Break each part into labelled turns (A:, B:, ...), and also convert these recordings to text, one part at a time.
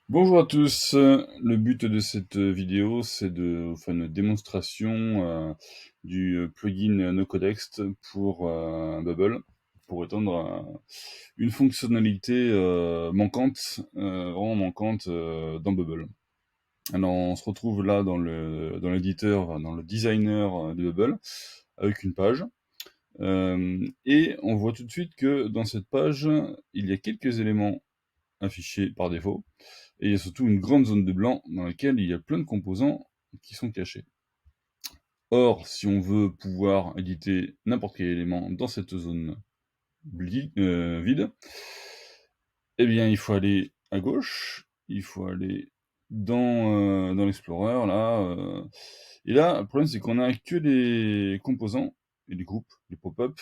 A: Bonjour à tous, le but de cette vidéo, c'est de faire une démonstration du plugin NoCodext pour Bubble, pour étendre une fonctionnalité manquante, vraiment manquante dans Bubble. Alors on se retrouve là dans l'éditeur, enfin, dans le designer de Bubble, avec une page. Et on voit tout de suite que dans cette page, il y a quelques éléments affichés par défaut. Et il y a surtout une grande zone de blanc dans laquelle il y a plein de composants qui sont cachés. Or, si on veut pouvoir éditer n'importe quel élément dans cette zone vide, eh bien il faut aller à gauche, il faut aller dans l'Explorer, là, et là, le problème c'est qu'on a que les composants et les groupes, les pop-up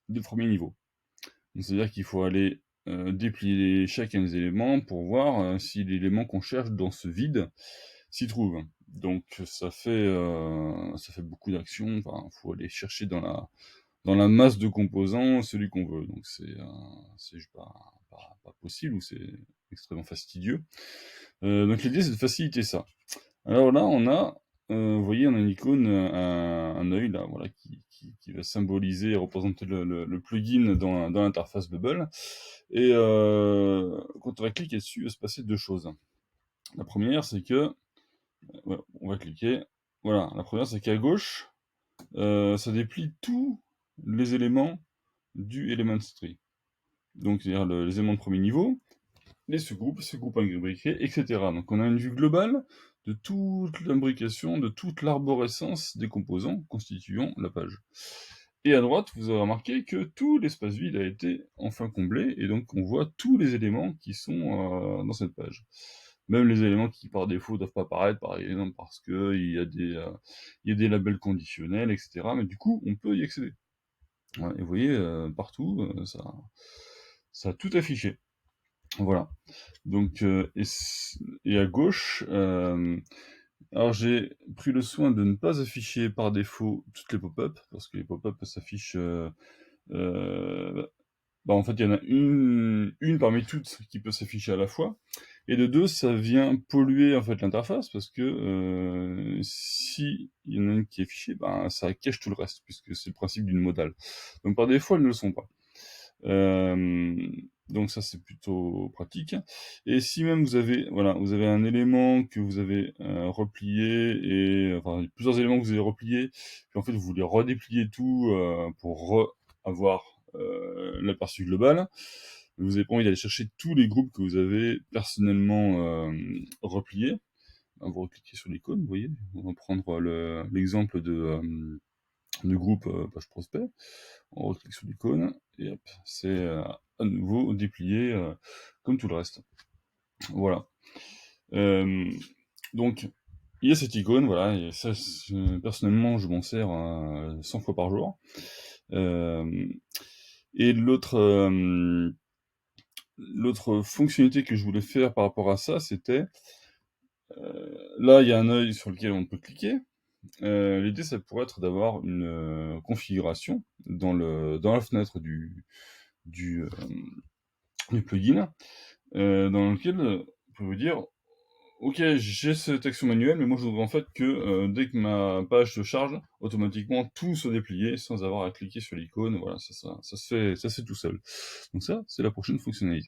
A: de premier niveau. Donc c'est-à-dire qu'il faut aller déplier chacun des éléments pour voir si l'élément qu'on cherche dans ce vide s'y trouve. Donc ça fait beaucoup d'actions, enfin, faut aller chercher dans la masse de composants celui qu'on veut. Donc c'est juste pas possible, ou c'est extrêmement fastidieux. Donc l'idée c'est de faciliter ça. Alors là, vous voyez, on a une icône, un œil là, voilà, qui va symboliser et représenter le plugin dans l'interface Bubble. Et quand on va cliquer dessus, il va se passer deux choses. La première, c'est que, ouais, on va cliquer. Voilà, la première, c'est qu'à gauche, ça déplie tous les éléments du Elements Tree. Donc, c'est-à-dire les éléments de premier niveau, les sous-groupes imbriqués, etc. Donc on a une vue globale de toute l'imbrication, de toute l'arborescence des composants constituant la page. Et à droite, vous avez remarqué que tout l'espace vide a été enfin comblé, et donc on voit tous les éléments qui sont dans cette page. Même les éléments qui par défaut ne doivent pas apparaître, par exemple parce qu'il y a des labels conditionnels, etc. Mais du coup, on peut y accéder. Ouais, et vous voyez, partout, ça a tout affiché. Voilà. Donc, et à gauche, alors j'ai pris le soin de ne pas afficher par défaut toutes les pop-up, parce que les pop-up s'affichent, euh, bah en fait il y en a une parmi toutes qui peut s'afficher à la fois, et de deux, ça vient polluer en fait l'interface, parce que si il y en a une qui est affichée, ben ça cache tout le reste, puisque c'est le principe d'une modale. Donc par défaut, elles ne le sont pas. Donc ça c'est plutôt pratique. Et si même vous avez, voilà, vous avez un élément que vous avez replié, et enfin plusieurs éléments que vous avez repliés, puis en fait vous voulez redéplier tout pour avoir l'aperçu global, vous avez pas envie d'aller chercher tous les groupes que vous avez personnellement repliés. Vous recliquez sur l'icône, vous voyez, on va prendre l'exemple de groupe page prospect. On reclique sur l'icône, et hop, c'est à nouveau déplié comme tout le reste. Voilà. Donc, il y a cette icône, voilà, et ça, personnellement, je m'en sers 100 fois par jour. Et l'autre fonctionnalité que je voulais faire par rapport à ça, c'était, là, il y a un œil sur lequel on peut cliquer. L'idée, ça pourrait être d'avoir une configuration dans la fenêtre du, euh, du plugin, dans lequel vous pouvez vous dire, ok, j'ai cette action manuelle, mais moi je voudrais en fait que dès que ma page se charge, automatiquement tout se déplier sans avoir à cliquer sur l'icône. Voilà, ça se fait tout seul. Donc ça, c'est la prochaine fonctionnalité.